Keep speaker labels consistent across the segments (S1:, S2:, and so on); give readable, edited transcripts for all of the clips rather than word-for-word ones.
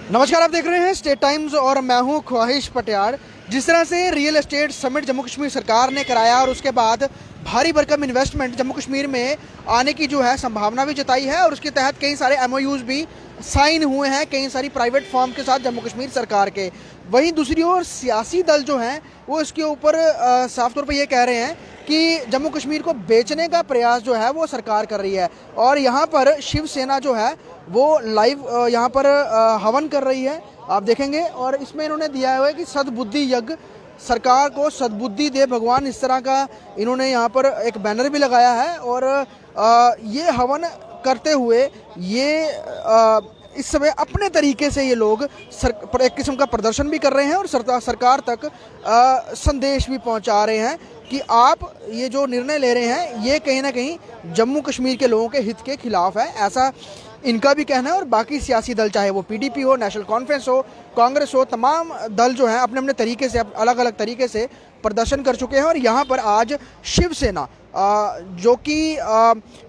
S1: नमस्कार, आप देख रहे हैं स्टेट टाइम्स और मैं हूं ख्वाहिश पटियार। जिस तरह से real estate summit Jammu Kashmir सरकार ने कराया और उसके बाद भारी भरकम इन्वेस्टमेंट जम्मू कश्मीर में आने की जो है संभावना भी जताई है और उसके तहत कई सारे एमओयूज भी साइन हुए हैं कई सारी प्राइवेट फर्म के साथ जम्मू कश्मीर सरकार के। वहीं दूसरी ओर सियासी दल जो हैं वो इसके ऊपर साफ तौर पर ये कह रहे हैं कि जम्मू कश्मीर को बेचने का प्रयास जो है वो सरकार कर रही है और यहाँ पर शिवसेना जो है वो लाइव यहाँ पर हवन कर रही है, आप देखेंगे। और इसमें इन्होंने दिया हुआ है कि सद्बुद्धि यज्ञ, सरकार को सद्बुद्धि दे भगवान, इस तरह का इन्होंने यहाँ पर एक बैनर भी लगाया है। और ये हवन करते हुए ये इस समय अपने तरीके से ये लोग एक किस्म का प्रदर्शन भी कर रहे हैं और सरकार तक संदेश भी पहुंचा रहे हैं कि आप ये जो निर्णय ले रहे हैं ये कहीं ना कहीं जम्मू कश्मीर के लोगों के हित के खिलाफ है, ऐसा इनका भी कहना है। और बाकी सियासी दल, चाहे वो पीडीपी हो, नेशनल कॉन्फ्रेंस हो, कांग्रेस हो, तमाम दल जो हैं अपने अपने तरीके से अलग अलग तरीके से प्रदर्शन कर चुके हैं। और यहाँ पर आज शिवसेना जो कि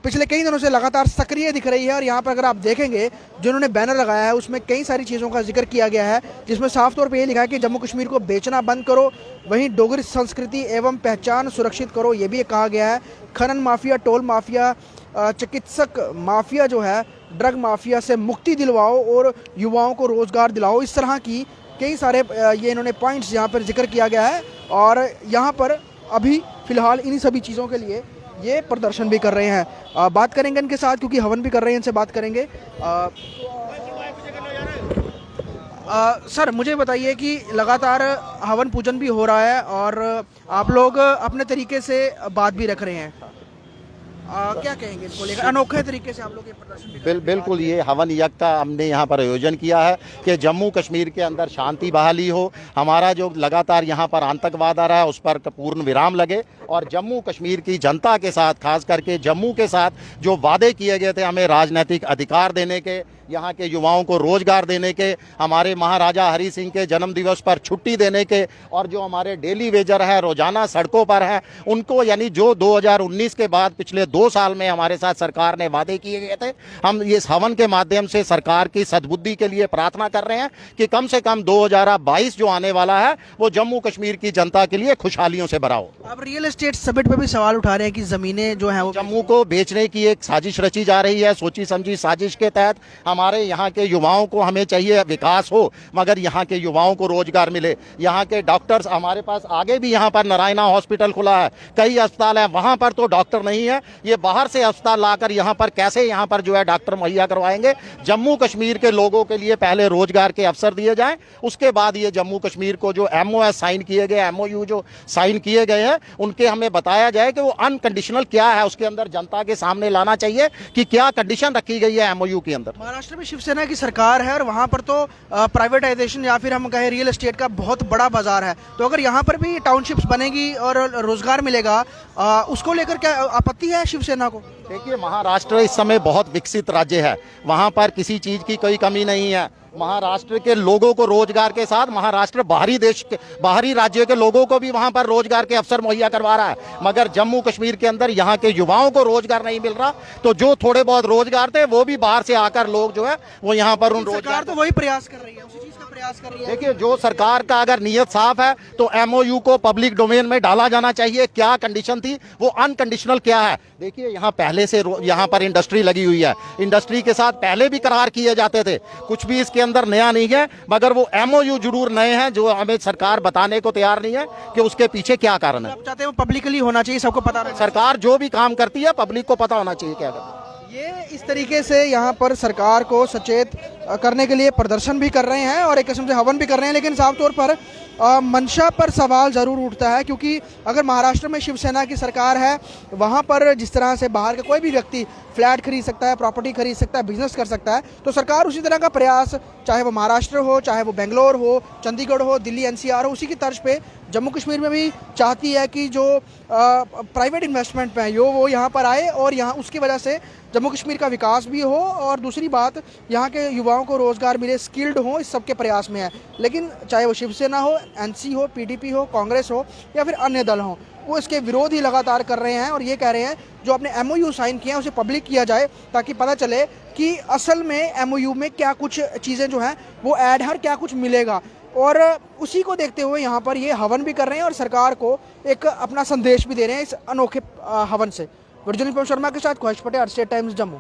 S1: पिछले कई दिनों से लगातार सक्रिय दिख रही है और यहाँ पर अगर आप देखेंगे जो उन्होंने बैनर लगाया है उसमें कई सारी चीज़ों का जिक्र किया गया है, जिसमें साफ तौर पे ये लिखा है कि जम्मू कश्मीर को बेचना बंद करो, वहीं डोगरी संस्कृति एवं पहचान सुरक्षित करो, ये भी कहा गया है। खनन माफिया, टोल माफिया, चिकित्सक माफिया जो है, ड्रग माफिया से मुक्ति दिलवाओ और युवाओं को रोज़गार दिलाओ, इस तरह की कई सारे ये इन्होंने पॉइंट्स यहाँ पर जिक्र किया गया है। और यहाँ पर अभी फ़िलहाल इन्हीं सभी चीज़ों के लिए ये प्रदर्शन भी कर रहे हैं। बात करेंगे इनके साथ क्योंकि हवन भी कर रहे हैं, इनसे बात करेंगे। सर मुझे बताइए कि लगातार हवन पूजन भी हो रहा है और आप लोग अपने तरीके से बात भी रख रहे हैं, क्या कहेंगे इसको लेकर? अनोखे तरीके से आप लोग ये प्रदर्शन
S2: बिल्कुल ये हवन यज्ञ का हमने यहाँ पर आयोजन किया है कि जम्मू कश्मीर के अंदर शांति बहाली हो, हमारा जो लगातार यहाँ पर आतंकवाद आ रहा है उस पर पूर्ण विराम लगे और जम्मू कश्मीर की जनता के साथ, खास करके जम्मू के साथ जो वादे किए गए थे हमें राजनीतिक अधिकार देने के, यहाँ के युवाओं को रोजगार देने के, हमारे महाराजा हरि सिंह के जन्म दिवस पर छुट्टी देने के और जो हमारे डेली वेजर है रोजाना सड़कों पर है उनको, यानी जो 2019 के बाद पिछले 2 साल में हमारे साथ सरकार ने वादे किए गए थे, हम इस हवन के माध्यम से सरकार की सद्बुद्धि के लिए प्रार्थना कर रहे हैं कि कम से कम 2022 जो आने वाला है वो जम्मू कश्मीर की जनता के लिए खुशहालियों से भरा हो।
S1: अब रियल एस्टेट समिट पे भी सवाल उठा रहे हैं कि जमीनें जो है वो
S2: जम्मू को बेचने की एक साजिश रची जा रही है। सोची समझी साजिश के तहत हमारे यहाँ के युवाओं को, हमें चाहिए विकास हो मगर यहाँ के युवाओं को रोजगार मिले। यहाँ के डॉक्टर्स, हमारे पास आगे भी यहाँ पर नारायणा हॉस्पिटल खुला है, कई अस्पताल है, वहाँ पर तो डॉक्टर नहीं है, ये बाहर से अस्पताल लाकर यहाँ पर कैसे यहाँ पर जो है डॉक्टर मुहैया करवाएंगे? जम्मू कश्मीर के लोगों के लिए पहले रोजगार के अवसर दिए जाएं, उसके बाद ये जम्मू कश्मीर को जो एमओएस साइन किए गए, एमओयू जो साइन किए गए हैं उनके हमें बताया जाए कि वो अनकंडीशनल क्या है, उसके अंदर जनता के सामने लाना चाहिए कि क्या कंडीशन रखी गई है एमओयू के अंदर।
S1: महाराष्ट्र में शिवसेना की सरकार है और वहाँ पर तो प्राइवेटाइजेशन या फिर हम कहें रियल एस्टेट का बहुत बड़ा बाजार है, तो अगर यहाँ पर भी टाउनशिप्स बनेगी और रोजगार मिलेगा उसको लेकर क्या आपत्ति है शिवसेना को?
S2: देखिए, महाराष्ट्र इस समय बहुत विकसित राज्य है, वहाँ पर किसी चीज़ की कोई कमी नहीं है। महाराष्ट्र के लोगों को रोजगार के साथ महाराष्ट्र बाहरी राज्यों के लोगों को भी वहां पर रोजगार के अवसर मुहैया करवा रहा है, मगर जम्मू कश्मीर के अंदर यहाँ के युवाओं को रोजगार नहीं मिल रहा, तो जो थोड़े बहुत रोजगार थे वो भी बाहर से आकर लोग जो है वो यहाँ पर उन रोजगार,
S1: तो वही प्रयास कर रही है, उसी चीज का प्रयास कर रही है।
S2: देखिए, जो सरकार का अगर नीयत साफ है तो एमओयू को पब्लिक डोमेन में डाला जाना चाहिए। क्या कंडीशन थी, वो अनकंडीशनल क्या है? देखिए, यहाँ पहले से यहाँ पर इंडस्ट्री लगी हुई है, इंडस्ट्री के साथ पहले भी करार किए जाते थे, कुछ भी इसके अंदर नया नहीं है, मगर वो एमओयू जरूर नए हैं जो हमें सरकार बताने को तैयार नहीं है कि उसके पीछे क्या कारण है।
S1: आप चाहते हैं पब्लिकली होना चाहिए, सबको पता रहना।
S2: सरकार जो भी काम करती है पब्लिक को पता होना चाहिए क्या करती है।
S1: ये इस तरीके से यहाँ पर सरकार को सचेत करने के लिए प्रदर्शन भी कर रहे हैं और एक किस्म से हवन भी कर रहे हैं, लेकिन साफ तौर पर मंशा पर सवाल ज़रूर उठता है क्योंकि अगर महाराष्ट्र में शिवसेना की सरकार है, वहाँ पर जिस तरह से बाहर का कोई भी व्यक्ति फ्लैट खरीद सकता है, प्रॉपर्टी खरीद सकता है, बिजनेस कर सकता है, तो सरकार उसी तरह का प्रयास, चाहे वो महाराष्ट्र हो, चाहे वो बेंगलोर हो, चंडीगढ़ हो, दिल्ली एनसीआर हो, उसी की तर्ज पे जम्मू कश्मीर में भी चाहती है कि जो प्राइवेट इन्वेस्टमेंट पे है वो यहाँ पर आए और यहाँ उसकी वजह से जम्मू कश्मीर का विकास भी हो और दूसरी बात यहाँ के युवाओं को रोज़गार मिले, स्किल्ड हो, इस सब के प्रयास में है। लेकिन चाहे वो शिवसेना हो, एनसी हो, पीडीपी हो, कांग्रेस हो या फिर अन्य दल हों, वो इसके विरोध ही लगातार कर रहे हैं और ये कह रहे हैं जो आपने MOU साइन किया है उसे पब्लिक किया जाए ताकि पता चले कि असल में MOU में क्या कुछ चीज़ें जो हैं वो ऐड है और क्या कुछ मिलेगा। और उसी को देखते हुए यहाँ पर ये हवन भी कर रहे हैं और सरकार को एक अपना संदेश भी दे रहे हैं इस अनोखे हवन से। वर्जुन शर्मा के साथ ख्वाहिश पटेल, स्टेट टाइम्स जम्मू।